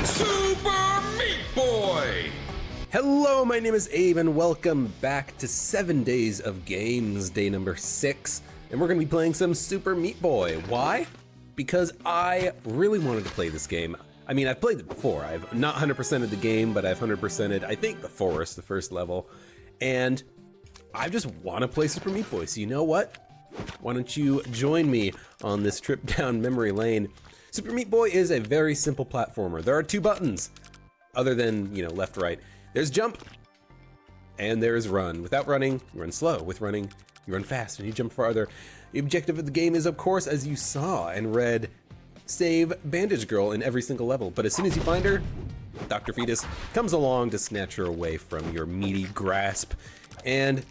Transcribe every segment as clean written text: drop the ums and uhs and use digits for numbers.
Super Meat Boy! Hello, my name is Abe, and welcome back to 7 Days of Games, day number 6. And we're going to be playing some Super Meat Boy. Why? Because I really wanted to play this game. I mean, I've played it before. I've not 100%ed the game, but I've 100%ed, I think, the forest, the first level. And I just want to play Super Meat Boy, so you know what? Why don't you join me on this trip down memory lane? Super Meat Boy is a very simple platformer. There are 2 buttons, other than, left, right. There's jump, and there's run. Without running, you run slow. With running, you run fast, and you jump farther. The objective of the game is, of course, as you saw and read, save Bandage Girl in every single level. But as soon as you find her, Dr. Fetus comes along to snatch her away from your meaty grasp. And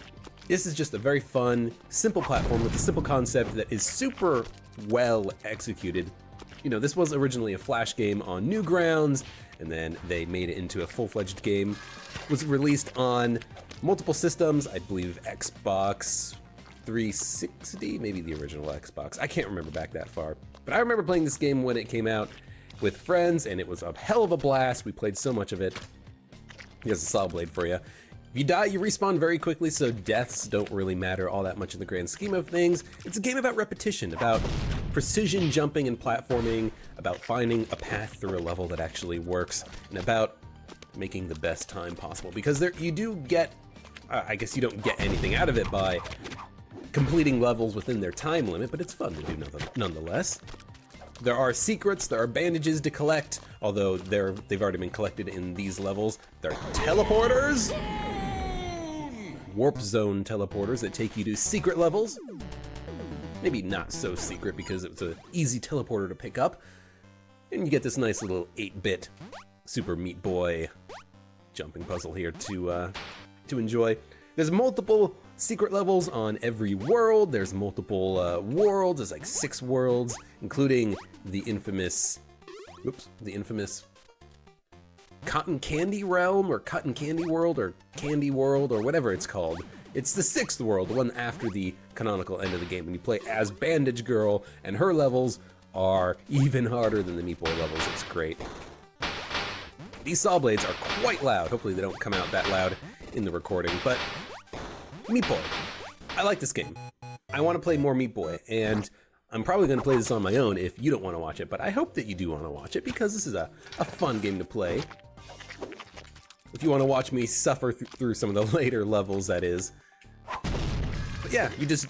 this is just a very fun, simple platform with a simple concept that is super well executed. This was originally a Flash game on Newgrounds, and then they made it into a full-fledged game. It was released on multiple systems, I believe Xbox 360, maybe the original Xbox. I can't remember back that far. But I remember playing this game when it came out with friends, and it was a hell of a blast. We played so much of it. Here's a saw blade for you. If you die, you respawn very quickly, so deaths don't really matter all that much in the grand scheme of things. It's a game about repetition, about precision jumping and platforming, about finding a path through a level that actually works, and about making the best time possible. Because you do get, I guess you don't get anything out of it by completing levels within their time limit, but it's fun to do nonetheless. There are secrets, there are bandages to collect, although they've already been collected in these levels. There are teleporters, warp zone teleporters that take you to secret levels. Maybe not so secret because it's an easy teleporter to pick up. And you get this nice little 8-bit Super Meat Boy jumping puzzle here to enjoy. There's multiple secret levels on every world. There's multiple worlds. There's like 6 worlds, including the infamous Cotton Candy Realm, or Cotton Candy World, or Candy World, or whatever it's called. It's the 6th world, the one after the canonical end of the game, and you play as Bandage Girl, and her levels are even harder than the Meat Boy levels. It's great. These saw blades are quite loud. Hopefully they don't come out that loud in the recording, but Meat Boy. I like this game. I want to play more Meat Boy, and I'm probably going to play this on my own if you don't want to watch it, but I hope that you do want to watch it because this is a fun game to play. If you want to watch me suffer through some of the later levels, that is. But yeah, you just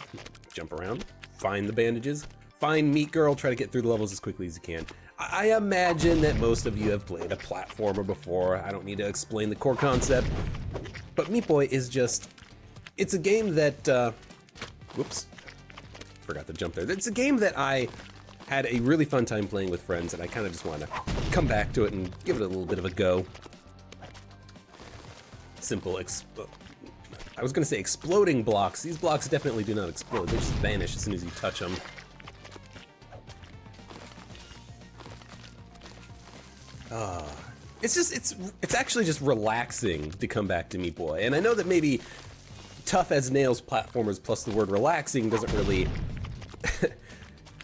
jump around, find the bandages, find Meat Girl, try to get through the levels as quickly as you can. I imagine that most of you have played a platformer before. I don't need to explain the core concept. But Meat Boy is just, it's a game that, whoops, forgot to jump there. It's a game that I had a really fun time playing with friends, and I kind of just want to come back to it and give it a little bit of a go. Simple, I was going to say exploding blocks. These blocks definitely do not explode. They just vanish as soon as you touch them. It's actually just relaxing to come back to Meat Boy. And I know that maybe tough as nails platformers plus the word relaxing doesn't really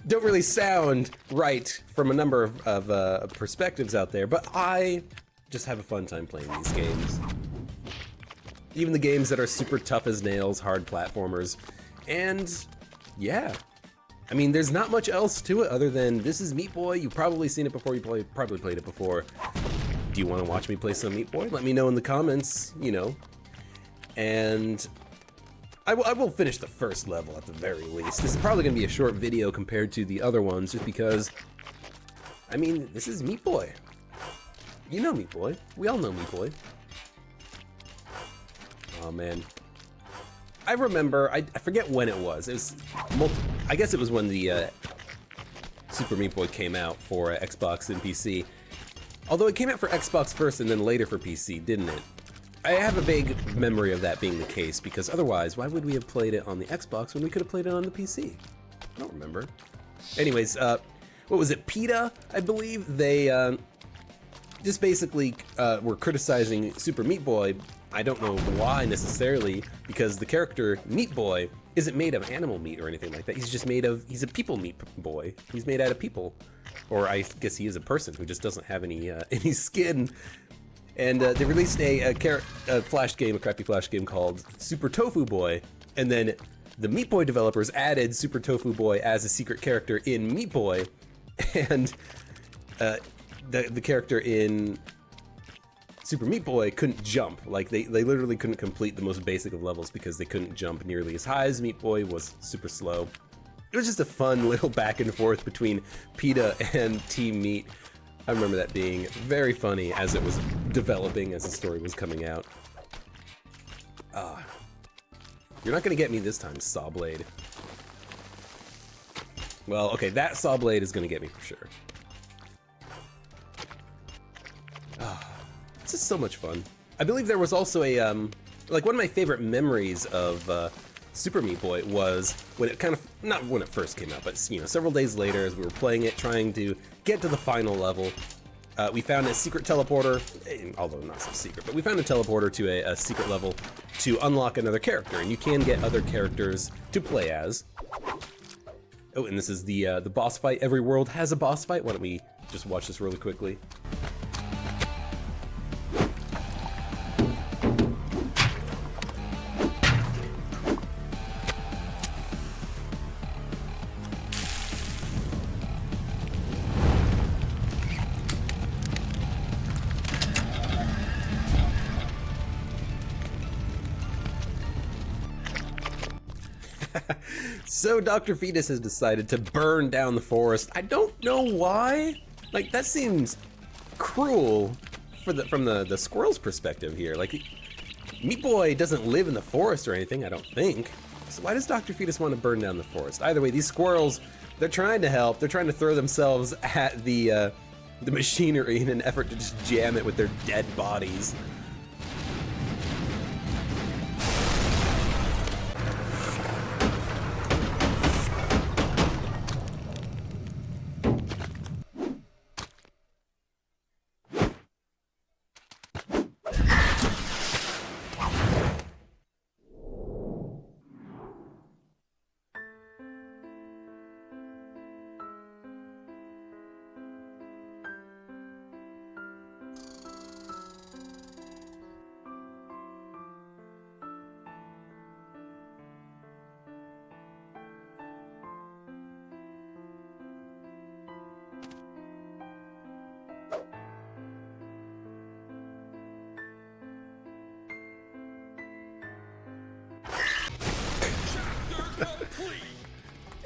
don't really sound right from a number of perspectives out there, but I just have a fun time playing these games. Even the games that are super tough as nails, hard platformers. And yeah, I mean, there's not much else to it other than this is Meat Boy. You've probably seen it before, probably played it before. Do you want to watch me play some Meat Boy? Let me know in the comments, And I will finish the first level at the very least. This is probably going to be a short video compared to the other ones just because, I mean, this is Meat Boy. You know Meat Boy. We all know Meat Boy. Oh man. I remember, I forget when it was. It was, I guess it was when the Super Meat Boy came out for Xbox and PC. Although it came out for Xbox first and then later for PC, didn't it? I have a vague memory of that being the case, because otherwise, why would we have played it on the Xbox when we could have played it on the PC? I don't remember. Anyways, what was it, PETA, I believe? They just basically were criticizing Super Meat Boy. I don't know why necessarily, because the character Meat Boy isn't made of animal meat or anything like that. He's a people meat boy. He's made out of people. Or I guess he is a person who just doesn't have any skin. And they released a flash game, a crappy flash game called Super Tofu Boy. And then the Meat Boy developers added Super Tofu Boy as a secret character in Meat Boy. And the character in Super Meat Boy couldn't jump. Like, they literally couldn't complete the most basic of levels because they couldn't jump nearly as high as Meat Boy, was super slow. It was just a fun little back and forth between PETA and Team Meat. I remember that being very funny as it was developing, as the story was coming out. You're not gonna get me this time, Sawblade. Well, okay, that Sawblade is gonna get me for sure. This is so much fun. I believe there was also a, like one of my favorite memories of Super Meat Boy was when it not when it first came out, but you know, several days later as we were playing it, trying to get to the final level, we found a secret teleporter, although not so secret, but we found a teleporter to a secret level to unlock another character, and you can get other characters to play as. Oh, and this is the boss fight. Every world has a boss fight. Why don't we just watch this really quickly? So Dr. Fetus has decided to burn down the forest. I don't know why. Like, that seems cruel from the squirrel's perspective here. Like, Meat Boy doesn't live in the forest or anything, I don't think. So why does Dr. Fetus want to burn down the forest? Either way, these squirrels, they're trying to help. They're trying to throw themselves at the machinery in an effort to just jam it with their dead bodies.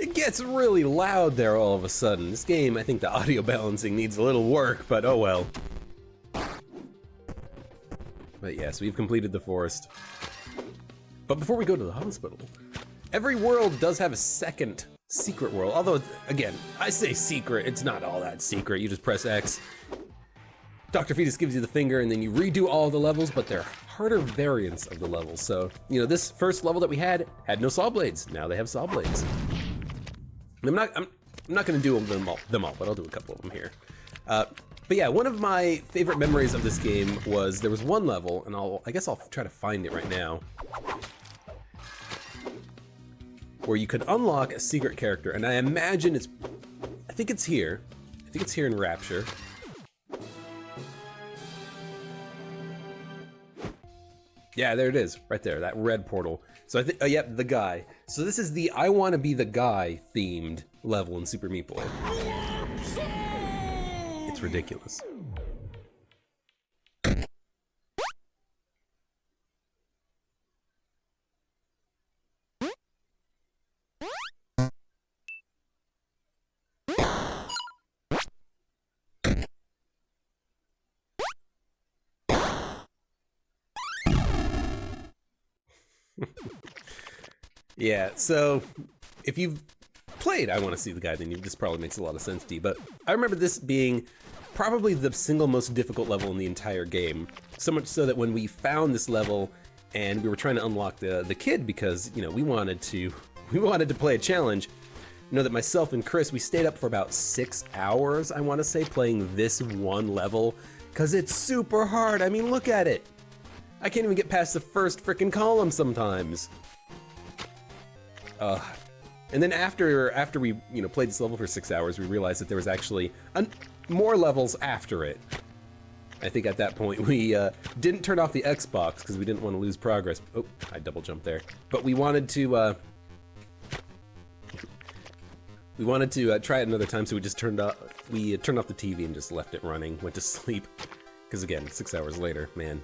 It gets really loud there all of a sudden. This game, I think the audio balancing needs a little work, but oh well. But yes, we've completed the forest. But before we go to the hospital, every world does have a second secret world. Although, again, I say secret, it's not all that secret. You just press X. Dr. Fetus gives you the finger and then you redo all the levels, but they're harder variants of the levels. So, you know, this first level that we had no saw blades. Now they have saw blades. I'm not gonna do them all, but I'll do a couple of them here. But yeah, one of my favorite memories of this game was there was one level, and I guess I'll try to find it right now, where you could unlock a secret character, and I imagine I think it's here in Rapture. Yeah, there it is, right there, that red portal. So I think, yep, the guy. So this is the I Wanna Be the Guy themed level in Super Meat Boy. It's ridiculous. Yeah, so if you've played I Wanna See the Guy, then this probably makes a lot of sense to you, but I remember this being probably the single most difficult level in the entire game. So much so that when we found this level and we were trying to unlock the kid because, you know, we wanted to play a challenge, you know that myself and Chris, we stayed up for about 6 hours, I wanna say, playing this one level. because it's super hard. I mean, look at it. I can't even get past the first freaking column sometimes. And then after we played this level for 6 hours, we realized that there was actually more levels after it. I think at that point we didn't turn off the Xbox because we didn't want to lose progress. Oh, I double jumped there. But we wanted to try it another time, so we just turned off the TV and just left it running. Went to sleep because again, 6 hours later, man,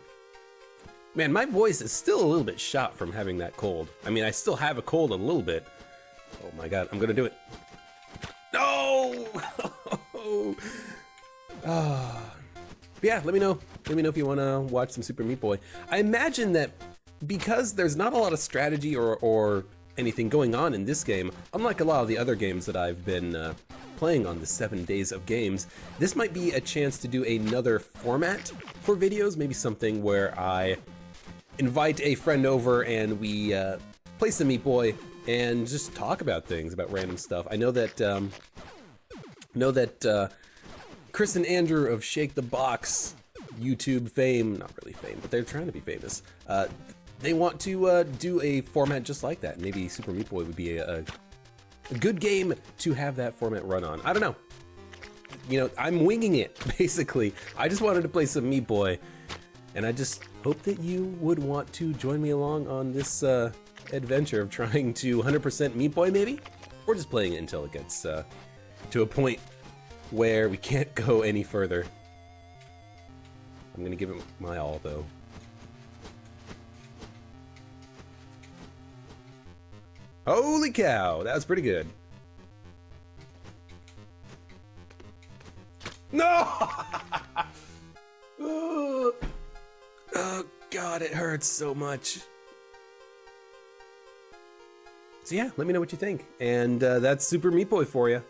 my voice is still a little bit shot from having that cold. I mean, I still have a cold a little bit. Oh my god, I'm gonna do it. No! Yeah, let me know. Let me know if you want to watch some Super Meat Boy. I imagine that because there's not a lot of strategy or anything going on in this game, unlike a lot of the other games that I've been playing on the 7 days of games, this might be a chance to do another format for videos, maybe something where I invite a friend over and we play some Meat Boy and just talk about things, about random stuff. I know that Chris and Andrew of Shake the Box YouTube fame, not really fame, but they're trying to be famous. They want to do a format just like that. Maybe Super Meat Boy would be a good game to have that format run on. I don't know. You know, I'm winging it, basically. I just wanted to play some Meat Boy, and I just hope that you would want to join me along on this adventure of trying to 100% Meat Boy, maybe? Or just playing it until it gets to a point where we can't go any further. I'm gonna give it my all, though. Holy cow, that was pretty good. No! Oh god, it hurts so much. So yeah, let me know what you think. And that's Super Meat Boy for you.